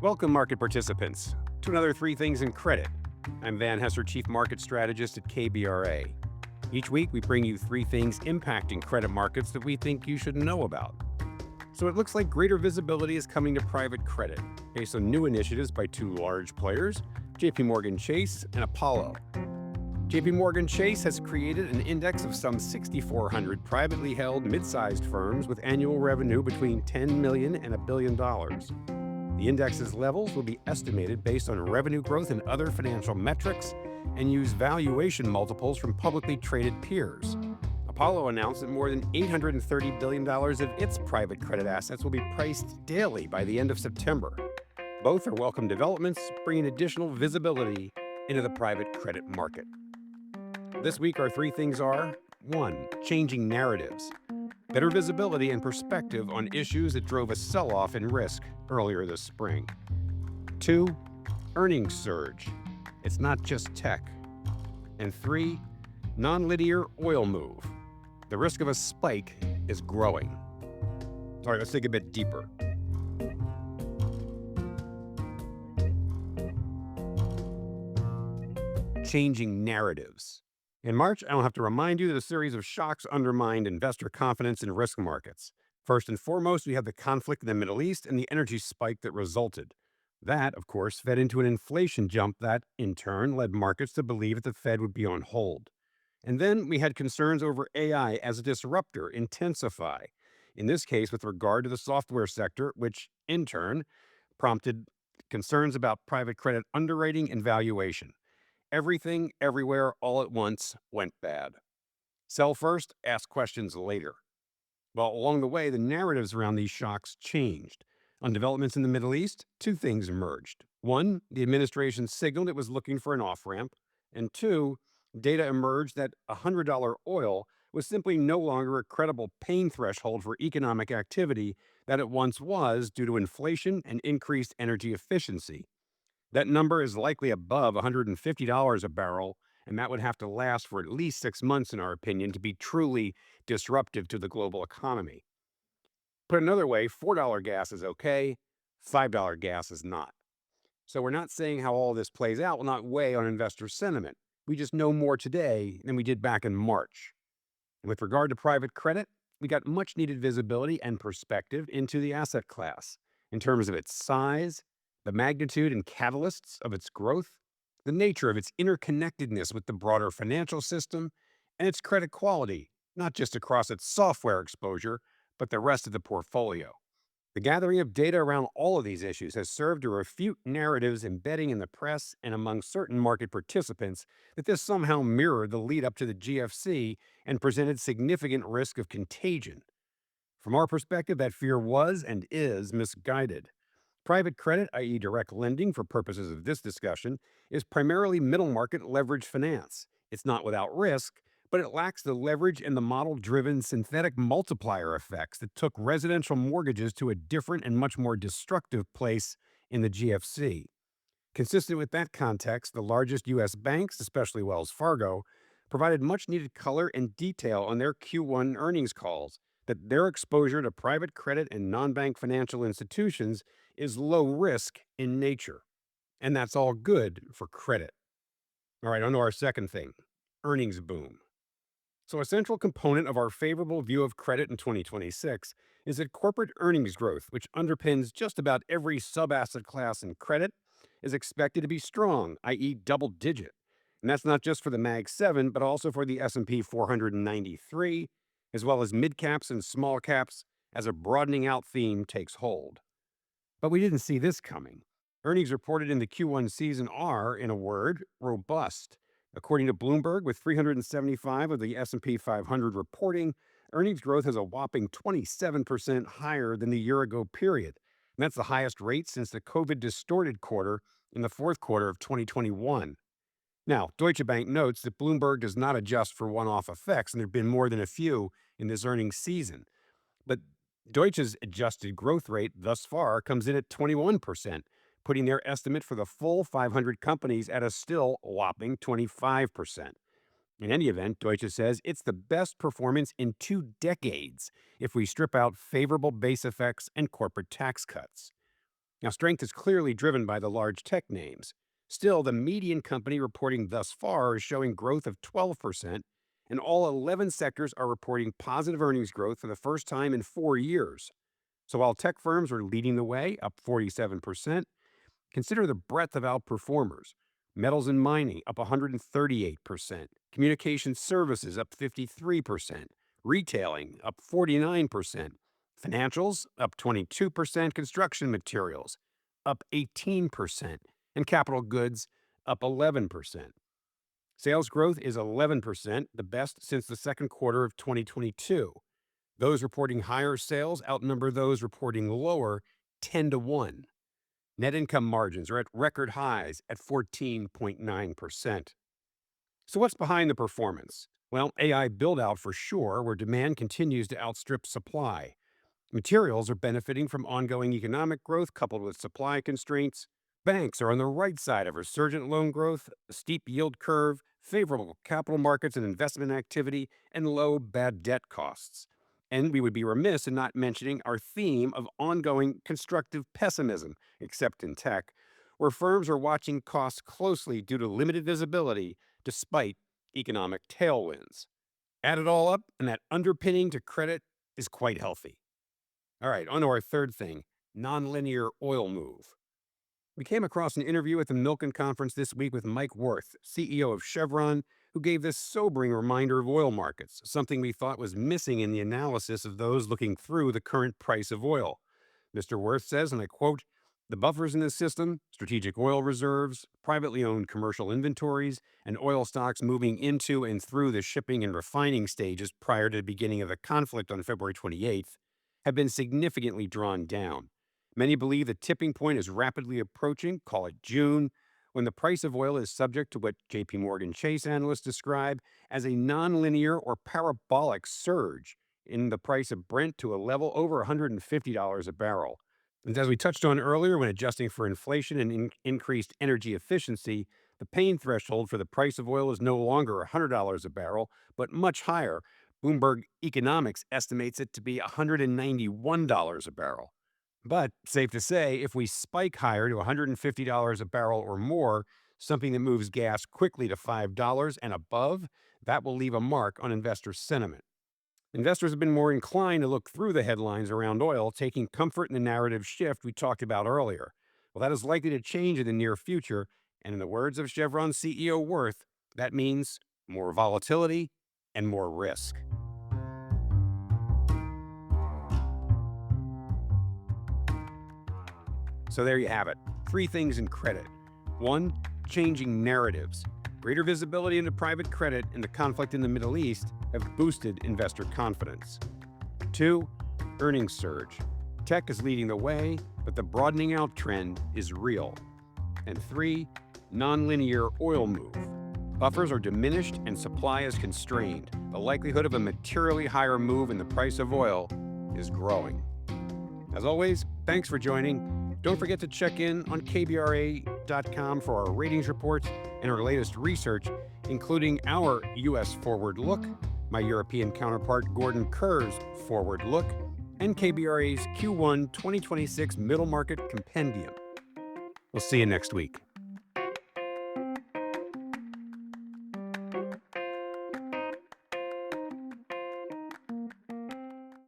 Welcome, market participants, to another Three Things in Credit. I'm Van Hesser, Chief Market Strategist at KBRA. Each week, we bring you three things impacting credit markets that we think you should know about. So it looks like greater visibility is coming to private credit based on new initiatives by two large players, JP Chase and Apollo. JP Chase has created an index of some 6,400 privately held mid-sized firms with annual revenue between $10 million and $1 billion. The index's levels will be estimated based on revenue growth and other financial metrics and use valuation multiples from publicly traded peers. Apollo announced that more than $830 billion of its private credit assets will be priced daily by the end of September. Both are welcome developments, bringing additional visibility into the private credit market. This week, our three things are: 1. Changing narratives. Better visibility and perspective on issues that drove a sell-off in risk earlier this spring. 2. Earnings surge. It's not just tech. And 3. Nonlinear oil move. The risk of a spike is growing. All right, let's dig a bit deeper. Changing narratives. In March, I don't have to remind you that a series of shocks undermined investor confidence in risk markets. First and foremost, we have the conflict in the Middle East and the energy spike that resulted. That, of course, fed into an inflation jump that, in turn, led markets to believe that the Fed would be on hold. And then we had concerns over AI as a disruptor intensify, in this case with regard to the software sector, which, in turn, prompted concerns about private credit underwriting and valuation. Everything, everywhere, all at once went bad. Sell first, ask questions later. Well, along the way, the narratives around these shocks changed. On developments in the Middle East, two things emerged. One, the administration signaled it was looking for an off-ramp. And two, data emerged that $100 oil was simply no longer a credible pain threshold for economic activity that it once was due to inflation and increased energy efficiency. That number is likely above $150 a barrel, and that would have to last for at least 6 months, in our opinion, to be truly disruptive to the global economy. Put another way, $4 gas is okay, $5 gas is not. So we're not saying how all this plays out will not weigh on investor sentiment. We just know more today than we did back in March. And with regard to private credit, we got much needed visibility and perspective into the asset class in terms of its size, the magnitude and catalysts of its growth, the nature of its interconnectedness with the broader financial system, and its credit quality, not just across its software exposure, but the rest of the portfolio. The gathering of data around all of these issues has served to refute narratives embedding in the press and among certain market participants that this somehow mirrored the lead up to the GFC and presented significant risk of contagion. From our perspective, that fear was and is misguided. Private credit, i.e. direct lending for purposes of this discussion, is primarily middle market leveraged finance. It's not without risk, but it lacks the leverage and the model-driven synthetic multiplier effects that took residential mortgages to a different and much more destructive place in the GFC. Consistent with that context, the largest U.S. banks, especially Wells Fargo, provided much-needed color and detail on their Q1 earnings calls that their exposure to private credit and non-bank financial institutions is low risk in nature. And that's all good for credit. All right, on to our second thing, earnings boom. So a central component of our favorable view of credit in 2026 is that corporate earnings growth, which underpins just about every sub-asset class in credit, is expected to be strong, i.e. double digit. And that's not just for the Mag 7, but also for the S&P 493, as well as mid-caps and small caps, as a broadening out theme takes hold. But we didn't see this coming. Earnings reported in the Q1 season are, in a word, robust. According to Bloomberg, with 375 of the S&P 500 reporting, earnings growth is a whopping 27% higher than the year-ago period. And that's the highest rate since the COVID-distorted quarter in the fourth quarter of 2021. Now, Deutsche Bank notes that Bloomberg does not adjust for one-off effects, and there have been more than a few in this earnings season. But Deutsche's adjusted growth rate thus far comes in at 21%, putting their estimate for the full 500 companies at a still whopping 25%. In any event, Deutsche says it's the best performance in 2 decades if we strip out favorable base effects and corporate tax cuts. Now, strength is clearly driven by the large tech names. Still, the median company reporting thus far is showing growth of 12%, and all 11 sectors are reporting positive earnings growth for the first time in 4 years. So while tech firms are leading the way, up 47%, consider the breadth of outperformers. Metals and mining up 138%, communication services up 53%, retailing up 49%, financials up 22%, construction materials up 18%, and capital goods up 11%. Sales growth is 11%, the best since the second quarter of 2022. Those reporting higher sales outnumber those reporting lower 10 to 1. Net income margins are at record highs at 14.9%. So, what's behind the performance? Well, AI build out for sure, where demand continues to outstrip supply. Materials are benefiting from ongoing economic growth coupled with supply constraints. Banks are on the right side of resurgent loan growth, a steep yield curve, favorable capital markets and investment activity, and low bad debt costs. And we would be remiss in not mentioning our theme of ongoing constructive pessimism, except in tech, where firms are watching costs closely due to limited visibility despite economic tailwinds. Add it all up, and that underpinning to credit is quite healthy. All right, on to our third thing, nonlinear oil move. We came across an interview at the Milken Conference this week with Mike Wirth, CEO of Chevron, who gave this sobering reminder of oil markets, something we thought was missing in the analysis of those looking through the current price of oil. Mr. Wirth says, and I quote, "The buffers in the system, strategic oil reserves, privately owned commercial inventories, and oil stocks moving into and through the shipping and refining stages prior to the beginning of the conflict on February 28th, have been significantly drawn down. Many believe the tipping point is rapidly approaching, call it June, when the price of oil is subject to what JP Morgan Chase analysts describe as a nonlinear or parabolic surge in the price of Brent to a level over $150 a barrel. And as we touched on earlier, when adjusting for inflation and increased energy efficiency, the pain threshold for the price of oil is no longer $100 a barrel, but much higher. Bloomberg Economics estimates it to be $191 a barrel. But safe to say, if we spike higher to $150 a barrel or more, something that moves gas quickly to $5 and above, that will leave a mark on investor sentiment. Investors have been more inclined to look through the headlines around oil, taking comfort in the narrative shift we talked about earlier. Well, that is likely to change in the near future, and in the words of Chevron CEO Wirth, that means more volatility and more risk. So there you have it. Three things in credit. One, changing narratives. Greater visibility into private credit and the conflict in the Middle East have boosted investor confidence. Two, earnings surge. Tech is leading the way, but the broadening out trend is real. And three, nonlinear oil move. Buffers are diminished and supply is constrained. The likelihood of a materially higher move in the price of oil is growing. As always, thanks for joining. Don't forget to check in on KBRA.com for our ratings reports and our latest research, including our U.S. Forward Look, my European counterpart Gordon Kerr's Forward Look, and KBRA's Q1 2026 Middle Market Compendium. We'll see you next week.